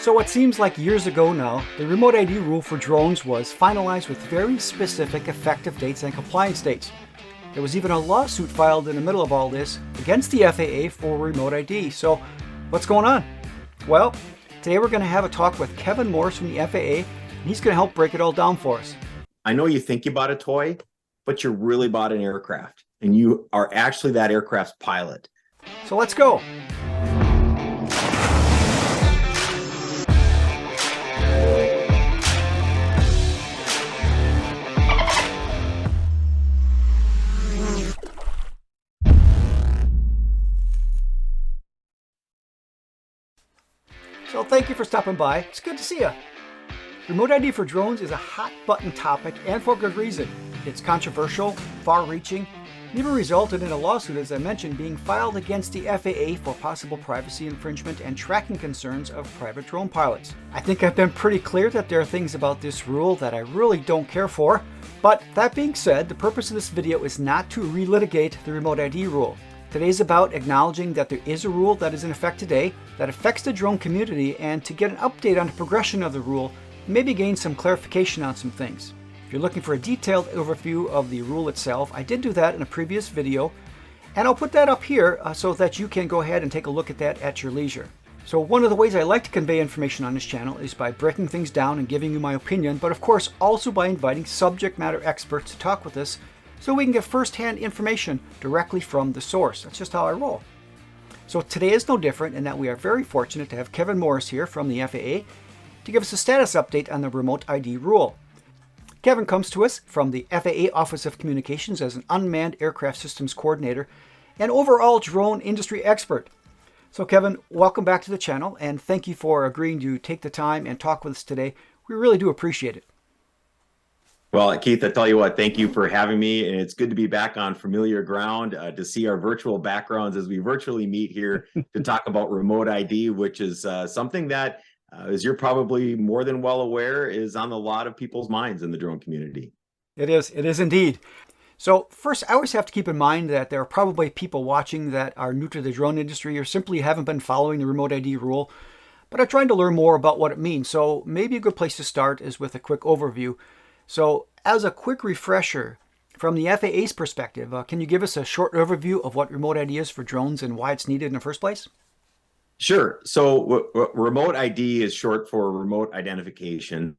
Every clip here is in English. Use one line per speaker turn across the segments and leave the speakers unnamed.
So it seems like years ago now, the remote ID rule for drones was finalized with very specific effective dates and compliance dates. There was even a lawsuit filed in the middle of all this against the FAA for remote ID. So what's going on? Well, today we're going to have a talk with Kevin Morris from the FAA, and he's going to help break it all down for us.
I know you think you bought a toy, but you really bought an aircraft, and you are actually that aircraft's pilot.
So let's go. So thank you for stopping by. It's good to see you. Remote ID for drones is a hot button topic, and for good reason. It's controversial, far-reaching, and even resulted in a lawsuit, as I mentioned, being filed against the FAA for possible privacy infringement and tracking concerns of private drone pilots. I think I've been pretty clear that there are things about this rule that I really don't care for, but that being said, the purpose of this video is not to relitigate the remote ID rule. Today is about acknowledging that there is a rule that is in effect today that affects the drone community, and to get an update on the progression of the rule, maybe gain some clarification on some things. If you're looking for a detailed overview of the rule itself, I did do that in a previous video, and I'll put that up here so that you can go ahead and take a look at that at your leisure. So one of the ways I like to convey information on this channel is by breaking things down and giving you my opinion, but of course also by inviting subject matter experts to talk with us so we can get first-hand information directly from the source. That's just how I roll. So today is no different in that we are very fortunate to have Kevin Morris here from the FAA to give us a status update on the remote ID rule. Kevin comes to us from the FAA Office of Communications as an unmanned aircraft systems coordinator and overall drone industry expert. So Kevin, welcome back to the channel, and thank you for agreeing to take the time and talk with us today. We really do appreciate it.
Well, Keith, I tell you what, thank you for having me, and it's good to be back on familiar ground, to see our virtual backgrounds as we virtually meet here to talk about remote ID, which is something that, as you're probably more than well aware, is on a lot of people's minds in the drone community.
It is indeed. So first, I always have to keep in mind that there are probably people watching that are new to the drone industry or simply haven't been following the remote ID rule, but are trying to learn more about what it means. So maybe a good place to start is with a quick overview. So as a quick refresher, from the FAA's perspective, can you give us a short overview of what remote ID is for drones and why it's needed in the first place?
Sure. So remote ID is short for remote identification,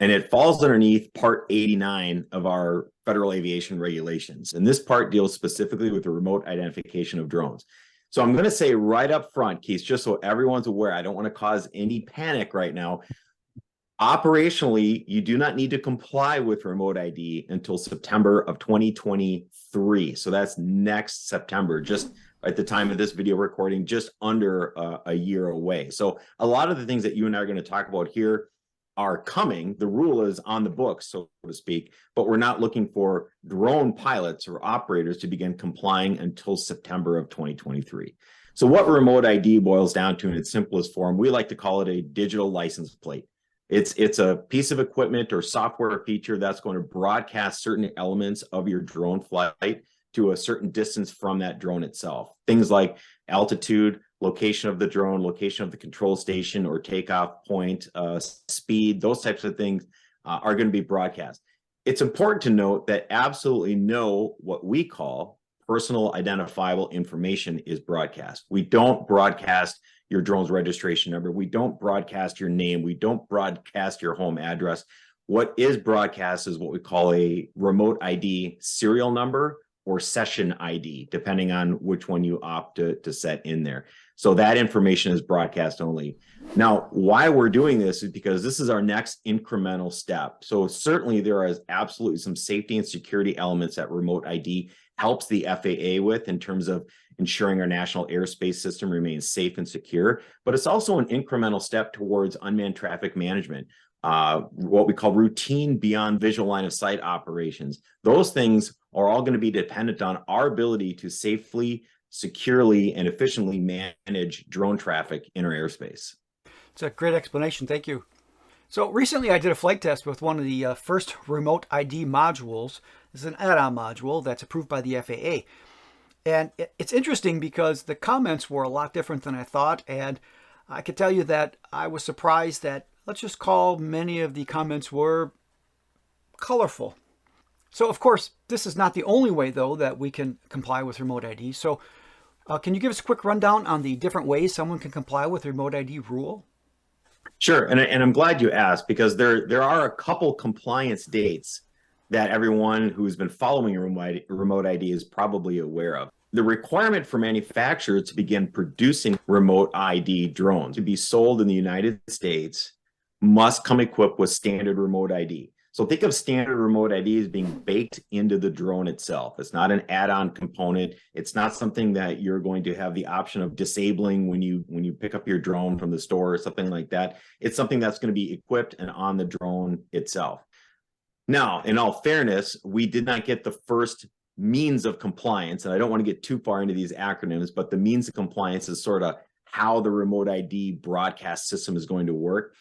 and it falls underneath Part 89 of our federal aviation regulations. And this part deals specifically with the remote identification of drones. So I'm going to say right up front, Keith, just so everyone's aware, I don't want to cause any panic right now. Operationally, you do not need to comply with remote ID until September of 2023. So that's next September, just at the time of this video recording, just under a year away. So a lot of the things that you and I are going to talk about here are coming. The rule is on the books, so to speak, but we're not looking for drone pilots or operators to begin complying until September of 2023. So what remote ID boils down to in its simplest form, we like to call it a digital license plate. It's a piece of equipment or software feature that's going to broadcast certain elements of your drone flight to a certain distance from that drone itself. Things like altitude, location of the drone, location of the control station or takeoff point, speed, those types of things are going to be broadcast. It's important to note that absolutely no what we call personal identifiable information is broadcast. We don't broadcast your drone's registration number. We don't broadcast your name. We don't broadcast your home address. What is broadcast is what we call a remote ID serial number or session ID, depending on which one you opt to set in there. So that information is broadcast only. Now, why we're doing this is because this is our next incremental step. So certainly there is absolutely some safety and security elements that remote ID helps the FAA with in terms of ensuring our national airspace system remains safe and secure, but it's also an incremental step towards unmanned traffic management, what we call routine beyond visual line of sight operations. Those things are all going to be dependent on our ability to safely, securely, and efficiently manage drone traffic in our airspace.
It's a great explanation. Thank you. So recently I did a flight test with one of the first remote ID modules. This is an add-on module that's approved by the FAA. And it's interesting because the comments were a lot different than I thought. And I can tell you that I was surprised that, let's just call, many of the comments were colorful. So, of course, this is not the only way, though, that we can comply with remote ID. So, can you give us a quick rundown on the different ways someone can comply with the remote ID rule?
Sure, and I'm glad you asked, because there are a couple compliance dates that everyone who's been following remote ID is probably aware of. The requirement for manufacturers to begin producing remote ID drones to be sold in the United States must come equipped with standard remote ID. So think of standard remote ID as being baked into the drone itself. It's not an add-on component. It's not something that you're going to have the option of disabling when you pick up your drone from the store or something like that. It's something that's going to be equipped and on the drone itself. Now, in all fairness, we did not get the first means of compliance, and I don't want to get too far into these acronyms, but the means of compliance is sort of how the remote ID broadcast system is going to work.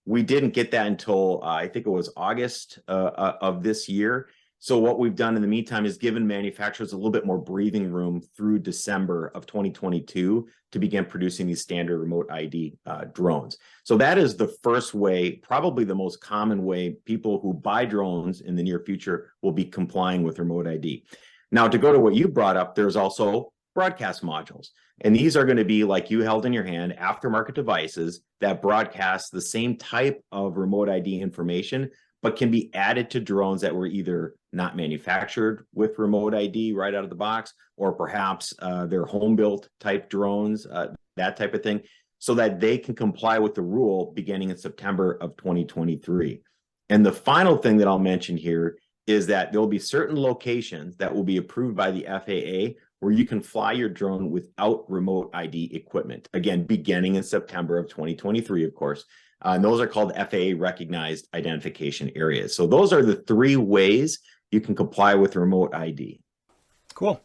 We didn't get that until I think it was August of this year. So what we've done in the meantime is given manufacturers a little bit more breathing room through December of 2022 to begin producing these standard remote ID drones. So that is the first way, probably the most common way people who buy drones in the near future will be complying with remote ID. Now, to go to what you brought up, there's also broadcast modules. And these are going to be, like you held in your hand, aftermarket devices that broadcast the same type of remote ID information, but can be added to drones that were either not manufactured with remote ID right out of the box, or perhaps they're home-built type drones, that type of thing, so that they can comply with the rule beginning in September of 2023. And the final thing that I'll mention here is that there'll be certain locations that will be approved by the FAA where you can fly your drone without remote ID equipment, again, beginning in September of 2023, of course. And those are called FAA recognized identification areas. So those are the three ways you can comply with remote ID.
Cool.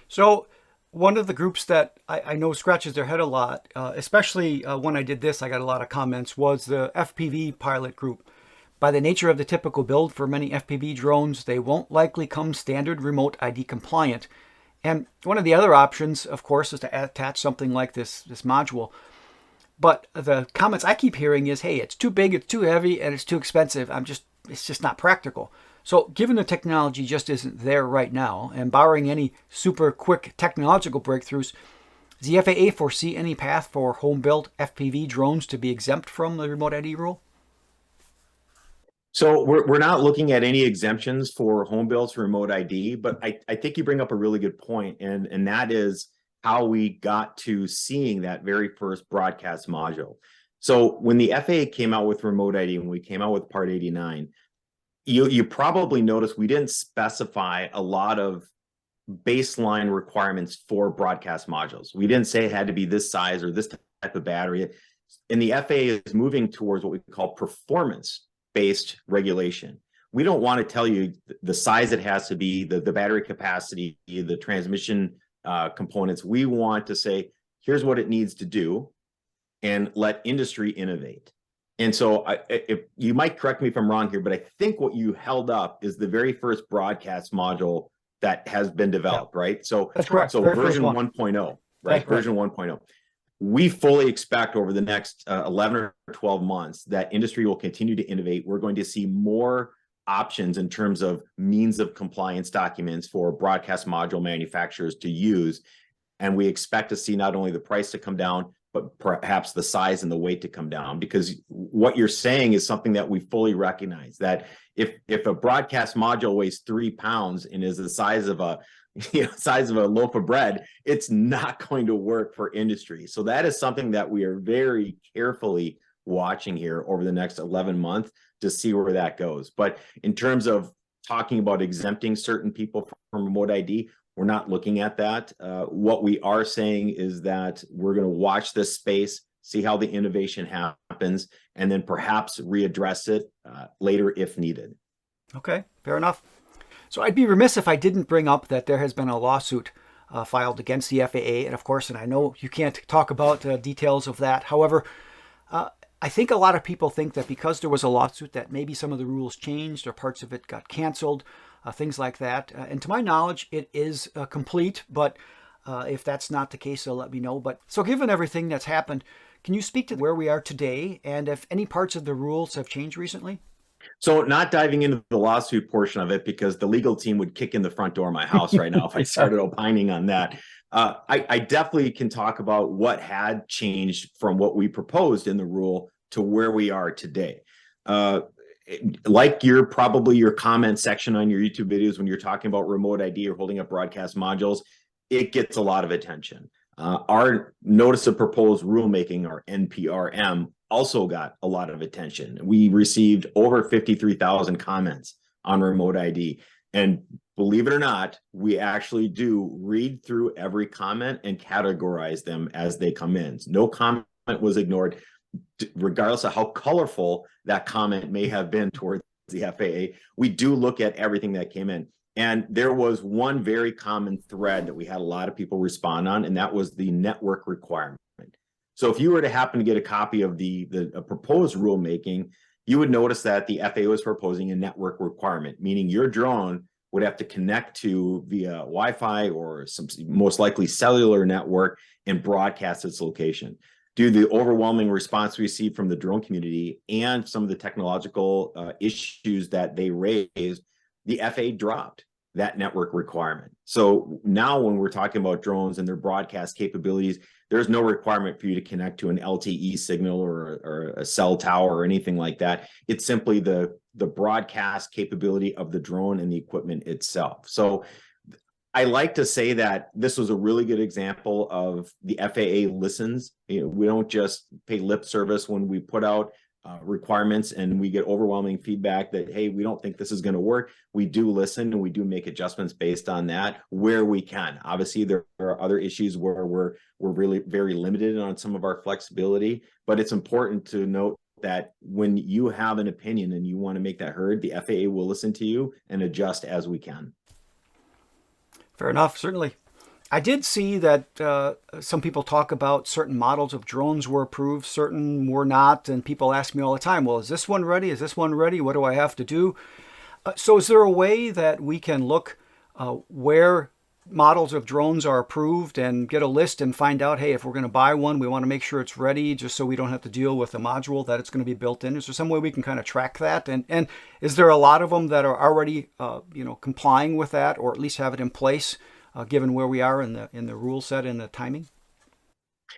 So one of the groups that I know scratches their head a lot, especially when I did this, I got a lot of comments, was the FPV pilot group. By the nature of the typical build for many FPV drones, they won't likely come standard remote ID compliant. And one of the other options, of course, is to attach something like this module. But the comments I keep hearing is, hey, it's too big, it's too heavy, and it's too expensive. It's just not practical. So given the technology just isn't there right now, and barring any super quick technological breakthroughs, does the FAA foresee any path for home-built FPV drones to be exempt from the remote ID rule?
So we're not looking at any exemptions for home builds for remote ID, but I think you bring up a really good point, and that is how we got to seeing that very first broadcast module. So when the FAA came out with remote ID, when we came out with Part 89, you probably noticed we didn't specify a lot of baseline requirements for broadcast modules. We didn't say it had to be this size or this type of battery. And the FAA is moving towards what we call performance-based regulation. We don't want to tell you the size it has to be, the battery capacity, the transmission components. We want to say, here's what it needs to do, and let industry innovate. And so if you might correct me if I'm wrong here, but I think what you held up is the very first broadcast module that has been developed, right? So
that's correct.
So version 1.0, right? Version 1.0. We fully expect over the next 11 or 12 months that industry will continue to innovate. We're going to see more options in terms of means of compliance documents for broadcast module manufacturers to use. And we expect to see not only the price to come down, but perhaps the size and the weight to come down, because what you're saying is something that we fully recognize, that if a broadcast module weighs 3 pounds and is the size of a loaf of bread, it's not going to work for industry. So that is something that we are very carefully watching here over the next 11 months to see where that goes. But in terms of talking about exempting certain people from remote ID, we're not looking at that. What we are saying is that we're going to watch this space, see how the innovation happens, and then perhaps readdress it later if needed.
Okay, fair enough. So I'd be remiss if I didn't bring up that there has been a lawsuit filed against the FAA. And of course, and I know you can't talk about details of that. However, I think a lot of people think that because there was a lawsuit that maybe some of the rules changed or parts of it got canceled, things like that. And to my knowledge, it is complete. But if that's not the case, so let me know. But so given everything that's happened, Can you speak to where we are today and if any parts of the rules have changed recently?
So not diving into the lawsuit portion of it, because the legal team would kick in the front door of my house right now if I started opining on that. I definitely can talk about what had changed from what we proposed in the rule to where we are today. Like your comment section on your YouTube videos when you're talking about remote ID or holding up broadcast modules, it gets a lot of attention. Our notice of proposed rulemaking, or NPRM, also got a lot of attention. We received over 53,000 comments on remote ID. And believe it or not, we actually do read through every comment and categorize them as they come in. No comment was ignored, regardless of how colorful that comment may have been towards the FAA. We do look at everything that came in. And there was one very common thread that we had a lot of people respond on, and that was the network requirement. So if you were to happen to get a copy of the proposed rulemaking, you would notice that the FAA was proposing a network requirement, meaning your drone would have to connect to via Wi-Fi or some most likely cellular network and broadcast its location. Due to the overwhelming response we received from the drone community and some of the technological issues that they raised, the FAA dropped that network requirement. So now when we're talking about drones and their broadcast capabilities, there's no requirement for you to connect to an LTE signal or a cell tower or anything like that. It's simply the broadcast capability of the drone and the equipment itself. So I like to say that this was a really good example of the FAA listens. We don't just pay lip service when we put out requirements and we get overwhelming feedback that, hey, we don't think this is going to work. We do listen and we do make adjustments based on that where we can. Obviously, there are other issues where we're really very limited on some of our flexibility, but it's important to note that when you have an opinion and you want to make that heard, the FAA will listen to you and adjust as we can.
Fair enough, certainly. I did see that some people talk about certain models of drones were approved, certain were not, and people ask me all the time, well, is this one ready? Is this one ready? What do I have to do? So is there a way that we can look where models of drones are approved and get a list and find out, hey, if we're going to buy one, we want to make sure it's ready just so we don't have to deal with a module that it's going to be built in? Is there some way we can kind of track that? And is there a lot of them that are already complying with that, or at least have it in place? Given where we are in the rule set and the timing?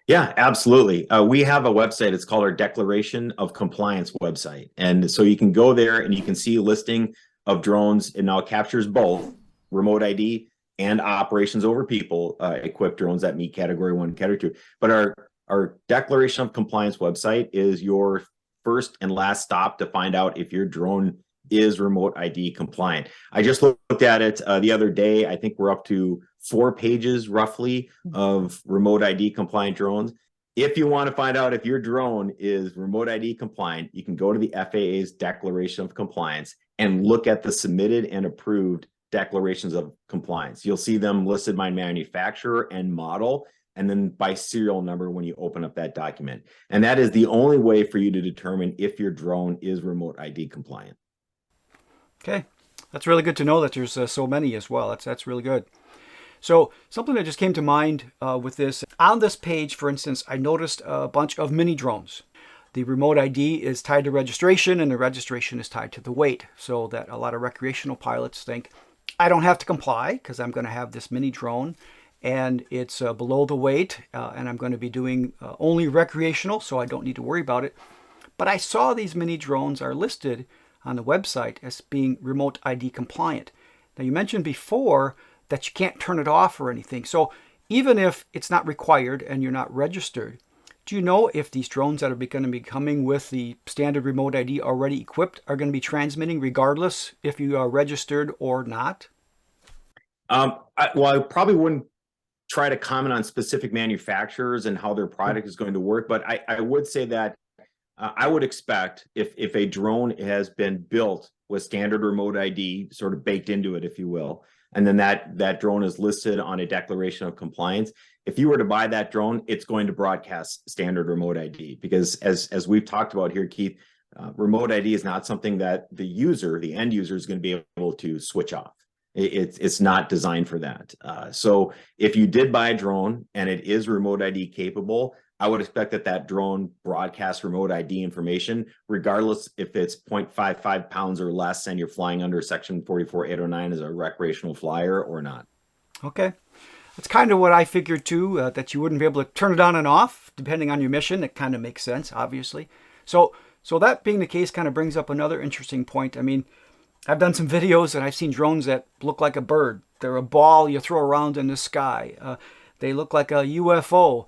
Yeah, absolutely. We have a website. It's called our Declaration of Compliance website. And so you can go there and you can see a listing of drones. It now captures both remote ID and operations over people equipped drones that meet category 1 and category 2. But our Declaration of Compliance website is your first and last stop to find out if your drone is remote ID compliant. I just looked at it the other day. I think we're up to 4 pages roughly of remote ID compliant drones. If you want to find out if your drone is remote ID compliant, you can go to the FAA's Declaration of Compliance and look at the submitted and approved declarations of compliance. You'll see them listed by manufacturer and model, and then by serial number when you open up that document. And that is the only way for you to determine if your drone is remote ID compliant.
Okay, that's really good to know that there's so many as well. That's really good. So something that just came to mind with this, on this page, for instance, I noticed a bunch of mini drones. The remote ID is tied to registration, and the registration is tied to the weight, so that a lot of recreational pilots think, I don't have to comply because I'm going to have this mini drone and it's below the weight and I'm going to be doing only recreational, so I don't need to worry about it. But I saw these mini drones are listed on the website as being remote ID compliant. Now, you mentioned before that you can't turn it off or anything. So even if it's not required and you're not registered, do you know if these drones that are going to be coming with the standard remote ID already equipped are going to be transmitting regardless if you are registered or not?
I probably wouldn't try to comment on specific manufacturers and how their product is going to work, but I would say that I would expect if a drone has been built with standard remote ID sort of baked into it, if you will, and then that drone is listed on a declaration of compliance, if you were to buy that drone, it's going to broadcast standard remote ID, because as we've talked about here, Keith, remote ID is not something that the end user is going to be able to switch off. It's not designed for that. So if you did buy a drone and it is remote ID capable, I would expect that that drone broadcasts remote ID information, regardless if it's 0.55 pounds or less and you're flying under Section 44809 as a recreational flyer or not.
Okay. That's kind of what I figured too, that you wouldn't be able to turn it on and off depending on your mission. It kind of makes sense, obviously. So that being the case kind of brings up another interesting point. I mean, I've done some videos and I've seen drones that look like a bird. They're a ball you throw around in the sky. They look like a UFO.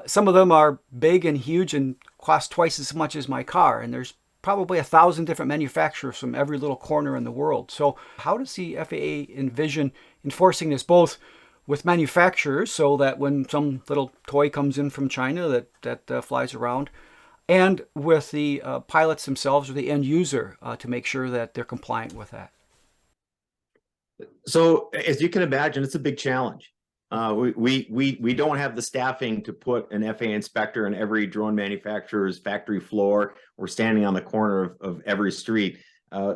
Some of them are big and huge and cost twice as much as my car. And there's probably 1,000 different manufacturers from every little corner in the world. So how does the FAA envision enforcing this, both with manufacturers so that when some little toy comes in from China that flies around, and with the pilots themselves or the end user to make sure that they're compliant with that?
So as you can imagine, it's a big challenge. We don't have the staffing to put an FAA inspector in every drone manufacturer's factory floor or standing on the corner of every street.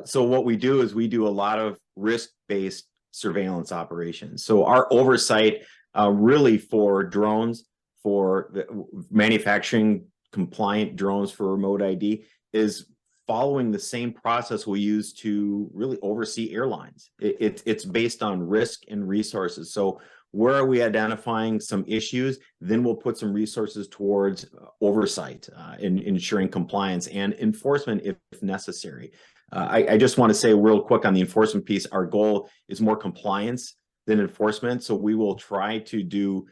So what we do is we do a lot of risk-based surveillance operations. So our oversight really for drones, for the manufacturing compliant drones for remote ID, is following the same process we use to really oversee airlines. It's based on risk and resources. So where are we identifying some issues? Then we'll put some resources towards oversight in ensuring compliance and enforcement if necessary. I just want to say real quick on the enforcement piece, our goal is more compliance than enforcement. So we will try to do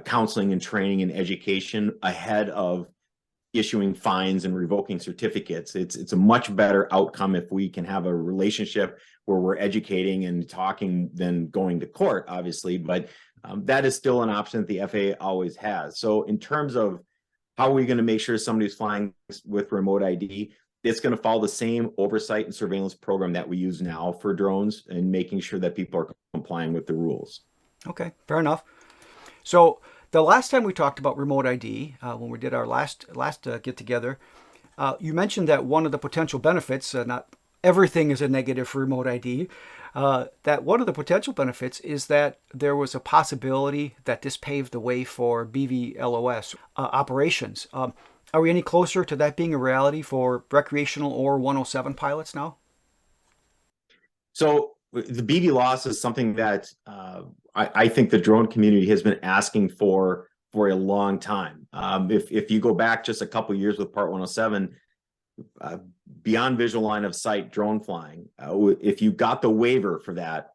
counseling and training and education ahead of issuing fines and revoking certificates. It's a much better outcome if we can have a relationship where we're educating and talking than going to court, obviously, but that is still an option that the FAA always has. So in terms of how are we going to make sure somebody's flying with remote ID, it's going to follow the same oversight and surveillance program that we use now for drones and making sure that people are complying with the rules.
Okay, fair enough. So the last time we talked about remote ID, when we did our last get together, you mentioned that one of the potential benefits, not everything is a negative for remote ID, that one of the potential benefits is that there was a possibility that this paved the way for BVLOS operations. Are we any closer to that being a reality for recreational or 107 pilots now?
So the BVLOS is something that I think the drone community has been asking for a long time. If you go back just a couple of years with Part 107, beyond visual line of sight drone flying, if you got the waiver for that,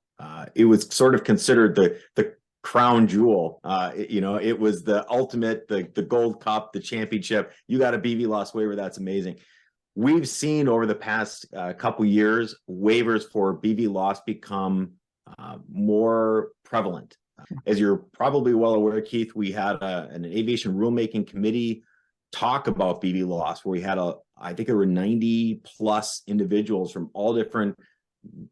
it was sort of considered the crown jewel. It was the ultimate, the gold cup, the championship. You got a BVLOS waiver, that's amazing. We've seen over the past couple years, waivers for BVLOS become more prevalent. As you're probably well aware, Keith, we had an aviation rulemaking committee talk about BVLOS, where we had I think there were 90 plus individuals from all different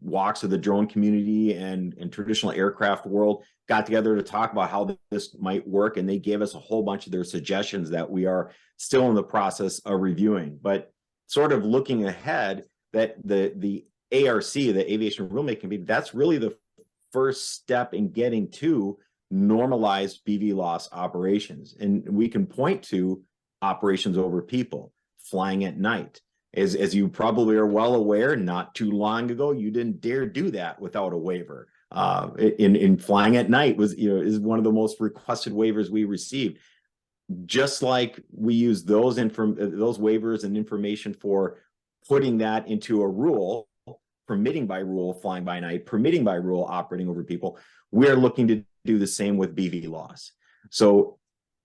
walks of the drone community and traditional aircraft world got together to talk about how this might work, and they gave us a whole bunch of their suggestions that we are still in the process of reviewing. But sort of looking ahead, that the ARC, the Aviation Rulemaking Committee, that's really the first step in getting to normalized BVLOS operations. And we can point to operations over people, flying at night. As you probably are well aware, not too long ago, you didn't dare do that without a waiver. In flying at night is one of the most requested waivers we received. Just like we use those waivers and information for putting that into a rule, permitting by rule flying by night, permitting by rule operating over people, we're looking to do the same with BVLOS. So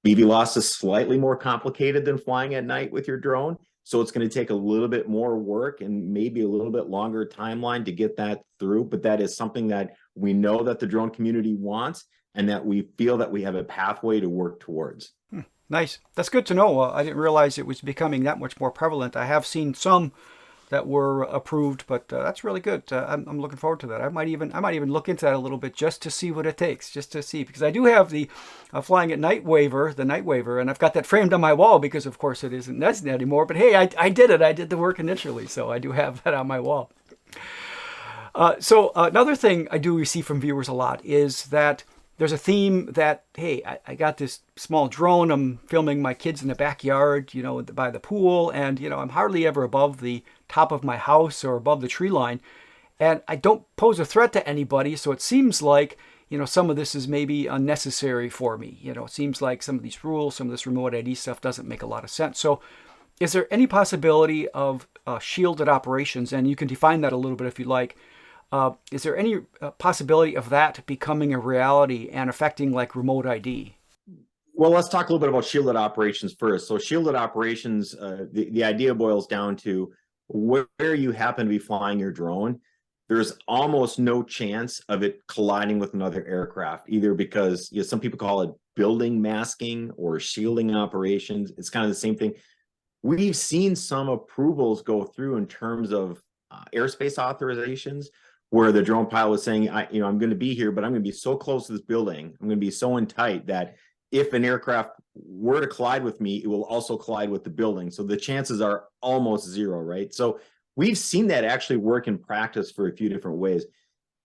BVLOS is slightly more complicated than flying at night with your drone. So it's going to take a little bit more work and maybe a little bit longer timeline to get that through. But that is something that we know that the drone community wants and that we feel that we have a pathway to work towards.
Nice. That's good to know. I didn't realize it was becoming that much more prevalent. I have seen some that were approved, but that's really good. I'm looking forward to that. I might even look into that a little bit just to see what it takes, just to see, because I do have the flying at night waiver, the night waiver, and I've got that framed on my wall because, of course, it isn't necessary anymore. But hey, I did it. I did the work initially, so I do have that on my wall. So another thing I do receive from viewers a lot is that there's a theme that, hey, I got this small drone. I'm filming my kids in the backyard, by the pool. And, I'm hardly ever above the top of my house or above the tree line. And I don't pose a threat to anybody. So it seems like, some of this is maybe unnecessary for me. It seems like some of these rules, some of this remote ID stuff doesn't make a lot of sense. So is there any possibility of shielded operations? And you can define that a little bit if you like. Is there any possibility of that becoming a reality and affecting like remote ID?
Well, let's talk a little bit about shielded operations first. So shielded operations, the idea boils down to where you happen to be flying your drone, there's almost no chance of it colliding with another aircraft, either because some people call it building masking or shielding operations. It's kind of the same thing. We've seen some approvals go through in terms of airspace authorizations, where the drone pilot was saying, I'm going to be here, but I'm going to be so close to this building, I'm going to be so in tight that if an aircraft were to collide with me, it will also collide with the building. So the chances are almost zero, right? So we've seen that actually work in practice for a few different ways.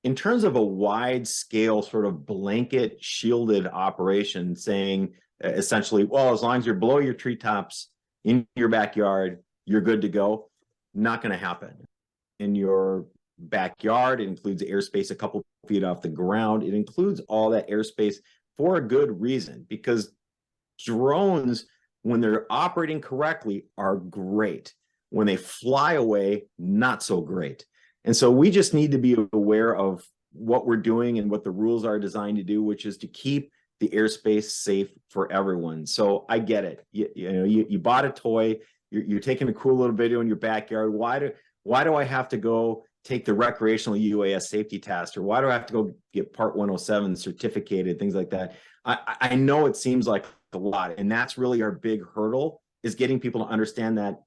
In terms of a wide scale sort of blanket shielded operation saying essentially, well, as long as you're below your treetops in your backyard, you're good to go, not going to happen. In your backyard, it includes airspace a couple feet off the ground. It includes all that airspace for a good reason, because drones, when they're operating correctly, are great. When they fly away, not so great. And so we just need to be aware of what we're doing and what the rules are designed to do, which is to keep the airspace safe for everyone. So I get it. You bought a toy, you're taking a cool little video in your backyard. Why do I have to go take the recreational UAS safety test, or why do I have to go get Part 107 certificated, things like that? I know it seems like a lot, and that's really our big hurdle, is getting people to understand that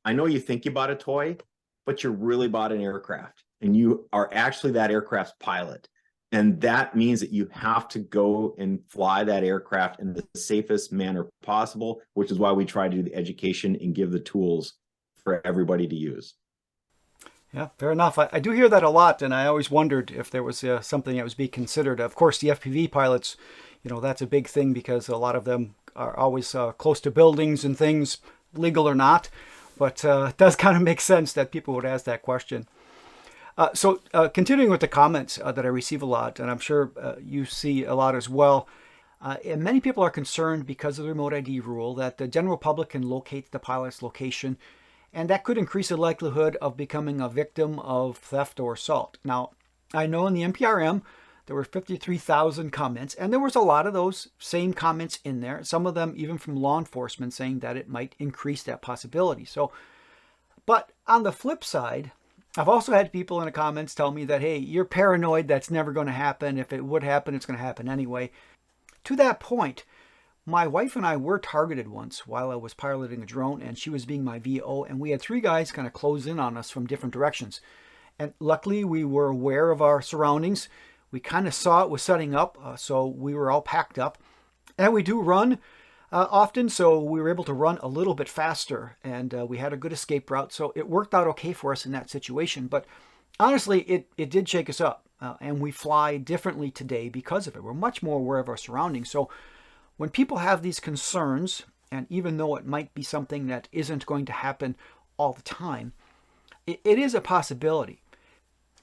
I know you think you bought a toy, but you really bought an aircraft, and you are actually that aircraft's pilot. And that means that you have to go and fly that aircraft in the safest manner possible, which is why we try to do the education and give the tools for everybody to use.
Yeah, fair enough. I do hear that a lot, and I always wondered if there was something that was being considered. Of course, the FPV pilots, that's a big thing because a lot of them are always close to buildings and things, legal or not. But it does kind of make sense that people would ask that question. So continuing with the comments that I receive a lot, and I'm sure you see a lot as well, and many people are concerned because of the remote ID rule that the general public can locate the pilot's location, and that could increase the likelihood of becoming a victim of theft or assault. Now, I know in the NPRM, there were 53,000 comments, and there was a lot of those same comments in there, some of them even from law enforcement saying that it might increase that possibility. So, but on the flip side, I've also had people in the comments tell me that, hey, you're paranoid, that's never going to happen. If it would happen, it's going to happen anyway. To that point, my wife and I were targeted once while I was piloting a drone, and she was being my VO, and we had three guys kind of close in on us from different directions. And luckily, we were aware of our surroundings. We kind of saw it was setting up, so we were all packed up. And we do run often, so we were able to run a little bit faster, and we had a good escape route, so it worked out okay for us in that situation. But honestly, it did shake us up, and we fly differently today because of it. We're much more aware of our surroundings. So when people have these concerns, and even though it might be something that isn't going to happen all the time, it is a possibility.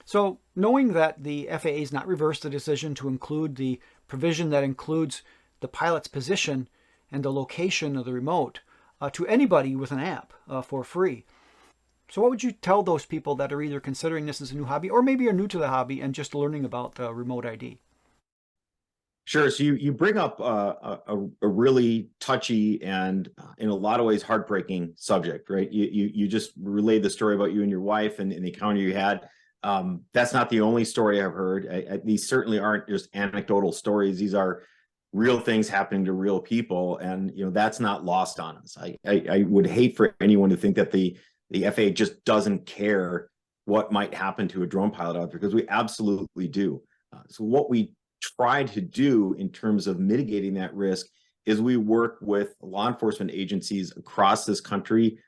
So knowing that the FAA has not reversed the decision to include the provision that includes the pilot's position and the location of the remote to anybody with an app for free. So what would you tell those people that are either considering this as a new hobby, or maybe are new to the hobby and just learning about remote ID?
Sure. So you bring up a really touchy and in a lot of ways heartbreaking subject, right? You just relayed the story about you and your wife and the encounter you had. That's not the only story I've heard. These certainly aren't just anecdotal stories. These are real things happening to real people, and that's not lost on us. I would hate for anyone to think that the FAA just doesn't care what might happen to a drone pilot out there, because we absolutely do. So what we try to do in terms of mitigating that risk is we work with law enforcement agencies across this country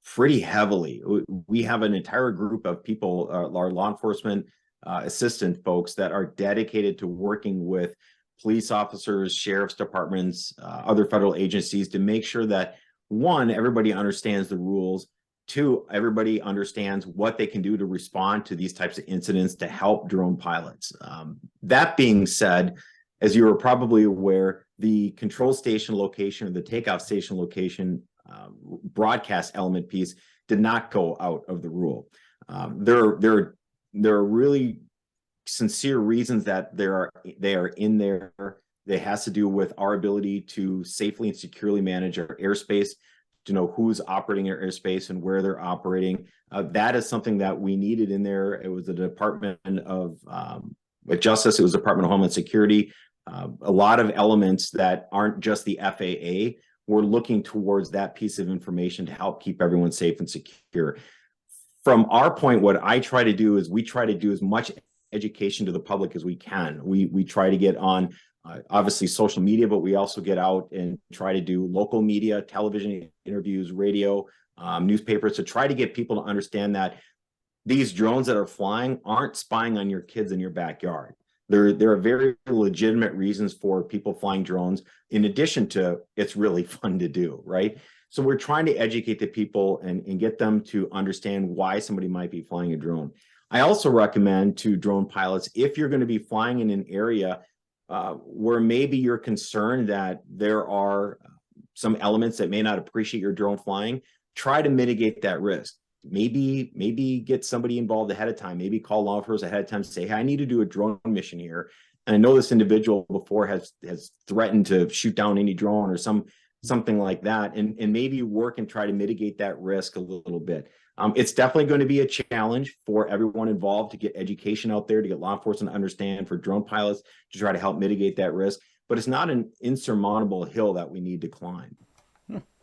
pretty heavily. We have an entire group of people, our law enforcement assistant folks that are dedicated to working with police officers, sheriff's departments, other federal agencies to make sure that, one, everybody understands the rules. Two, everybody understands what they can do to respond to these types of incidents to help drone pilots. That being said, as you are probably aware, the control station location or the takeoff station location broadcast element piece did not go out of the rule. There are really sincere reasons that they are in there. It has to do with our ability to safely and securely manage our airspace, to know who's operating our airspace and where they're operating. That is something that we needed in there. It was the Department of Justice. It was the Department of Homeland Security. A lot of elements that aren't just the FAA. We're looking towards that piece of information to help keep everyone safe and secure. From our point, what I try to do is we try to do as much education to the public as we can. We try to get on obviously social media, but we also get out and try to do local media, television interviews, radio, newspapers, to try to get people to understand that these drones that are flying aren't spying on your kids in your backyard. There are very legitimate reasons for people flying drones, in addition to it's really fun to do, right? So we're trying to educate the people and get them to understand why somebody might be flying a drone. I also recommend to drone pilots, if you're going to be flying in an area where maybe you're concerned that there are some elements that may not appreciate your drone flying, try to mitigate that risk. Maybe get somebody involved ahead of time. Maybe call law enforcement ahead of time to say, hey, I need to do a drone mission here. And I know this individual before has threatened to shoot down any drone or something like that, and maybe work and try to mitigate that risk a little bit. It's definitely going to be a challenge for everyone involved to get education out there, to get law enforcement to understand, for drone pilots to try to help mitigate that risk. But it's not an insurmountable hill that we need to climb.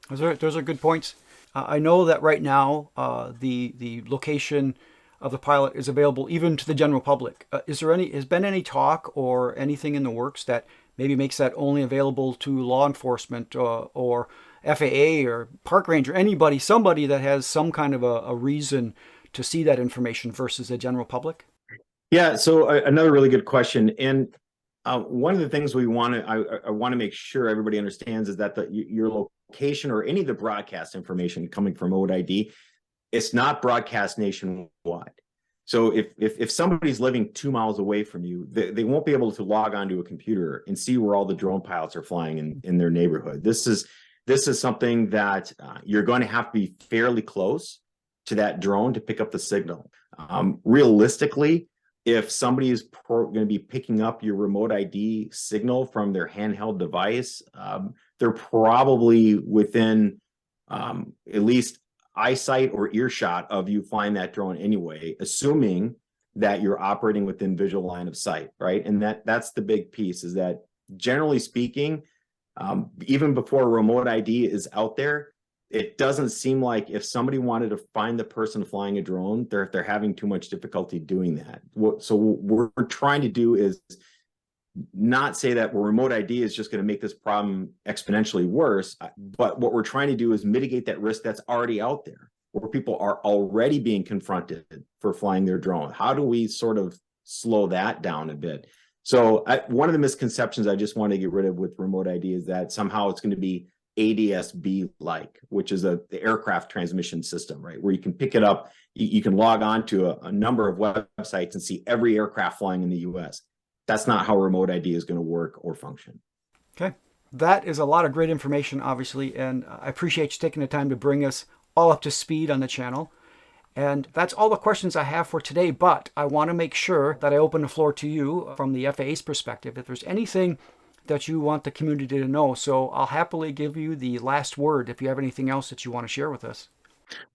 Those are good points. I know that right now the location of the pilot is available even to the general public. Has been any talk or anything in the works that maybe makes that only available to law enforcement or FAA or park ranger, somebody that has some kind of a reason to see that information versus the general public?
Yeah, so another really good question. And one of the things I want to make sure everybody understands is that your location or any of the broadcast information coming from Remote ID, it's not broadcast nationwide. So if somebody's living 2 miles away from you, they won't be able to log onto a computer and see where all the drone pilots are flying in their neighborhood. This is something that you're going to have to be fairly close to that drone to pick up the signal. Realistically, if somebody is going to be picking up your remote ID signal from their handheld device, they're probably within at least eyesight or earshot of you flying that drone anyway, assuming that you're operating within visual line of sight, right? And that's the big piece, is that generally speaking, even before remote ID is out there, it doesn't seem like if somebody wanted to find the person flying a drone, they're having too much difficulty doing that. So what we're trying to do is not say that remote ID is just going to make this problem exponentially worse, but what we're trying to do is mitigate that risk that's already out there, where people are already being confronted for flying their drone. How do we sort of slow that down a bit? So one of the misconceptions I just want to get rid of with remote ID is that somehow it's going to be ADS-B-like, which is the aircraft transmission system, right? Where you can pick it up, you can log on to a number of websites and see every aircraft flying in the US. That's not how remote ID is going to work or function.
Okay. That is a lot of great information, obviously, and I appreciate you taking the time to bring us all up to speed on the channel. And that's all the questions I have for today, but I want to make sure that I open the floor to you from the FAA's perspective, if there's anything that you want the community to know. So I'll happily give you the last word if you have anything else that you want to share with us.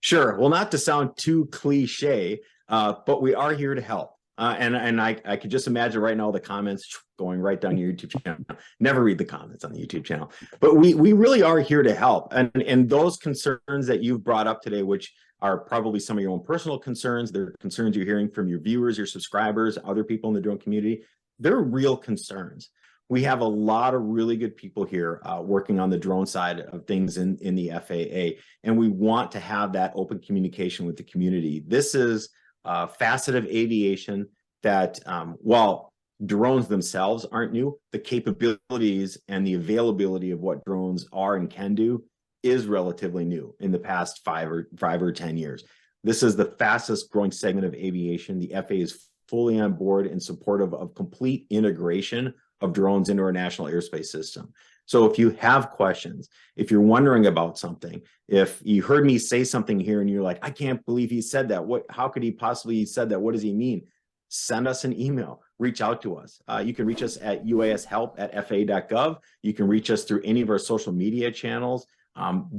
Sure. Well, not to sound too cliche, but we are here to help. And I could just imagine right now the comments going right down your YouTube channel. Never read the comments on the YouTube channel. But we really are here to help. And those concerns that you've brought up today, which are probably some of your own personal concerns, they're concerns you're hearing from your viewers, your subscribers, other people in the drone community, they're real concerns. We have a lot of really good people here working on the drone side of things in the FAA, and we want to have that open communication with the community. This is a facet of aviation that while drones themselves aren't new, the capabilities and the availability of what drones are and can do is relatively new in the past 5 or 10 years. This is the fastest growing segment of aviation. The FAA is fully on board and supportive of complete integration of drones into our national airspace system. So if you have questions, if you're wondering about something, if you heard me say something here and you're like, I can't believe he said that. How could he possibly said that? What does he mean? Send us an email, reach out to us. You can reach us at uashelp@faa.gov. You can reach us through any of our social media channels.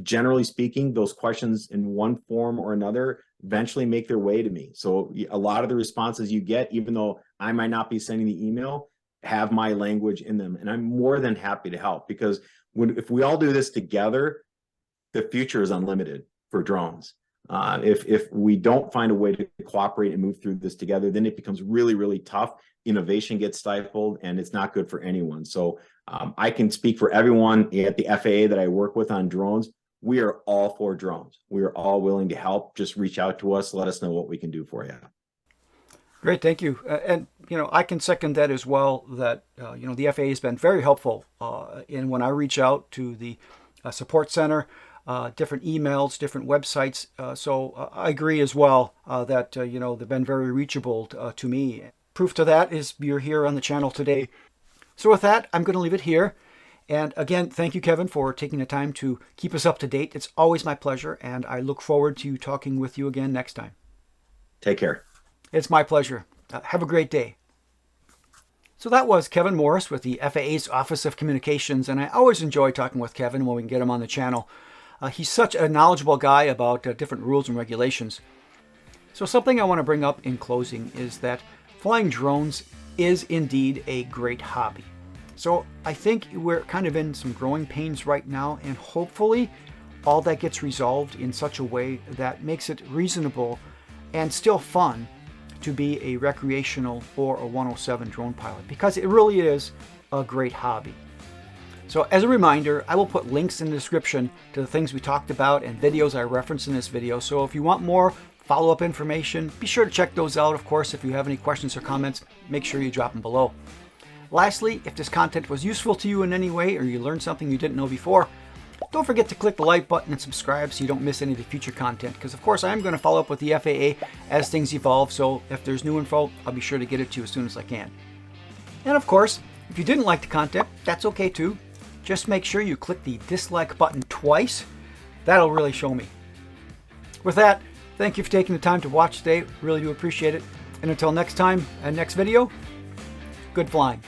Generally speaking, those questions in one form or another eventually make their way to me. So a lot of the responses you get, even though I might not be sending the email, have my language in them. And I'm more than happy to help, because if we all do this together, the future is unlimited for drones. If we don't find a way to cooperate and move through this together, then it becomes really, really tough. Innovation gets stifled, and it's not good for anyone. So I can speak for everyone at the FAA that I work with on drones. We are all for drones. We are all willing to help. Just reach out to us. Let us know what we can do for you.
Great, thank you. And I can second that as well. That the FAA has been very helpful in when I reach out to the support center, different emails, different websites. So I agree as well that they've been very reachable to me. Proof to that is you're here on the channel today. So with that, I'm going to leave it here. And again, thank you, Kevin, for taking the time to keep us up to date. It's always my pleasure, and I look forward to talking with you again next time.
Take care.
It's my pleasure. Have a great day. So that was Kevin Morris with the FAA's Office of Communications, and I always enjoy talking with Kevin when we can get him on the channel. He's such a knowledgeable guy about different rules and regulations. So something I want to bring up in closing is that flying drones is indeed a great hobby. So I think we're kind of in some growing pains right now, and hopefully all that gets resolved in such a way that makes it reasonable and still fun to be a recreational or a 107 drone pilot, because it really is a great hobby. So as a reminder, I will put links in the description to the things we talked about and videos I referenced in this video. So if you want more follow-up information, be sure to check those out. Of course, if you have any questions or comments, make sure you drop them below. Lastly, if this content was useful to you in any way, or you learned something you didn't know before, don't forget to click the like button and subscribe so you don't miss any of the future content, because of course I am going to follow up with the FAA as things evolve, so if there's new info, I'll be sure to get it to you as soon as I can. And of course, if you didn't like the content, that's okay too. Just make sure you click the dislike button twice. That'll really show me. With that, thank you for taking the time to watch today. Really do appreciate it. And until next time and next video, good flying.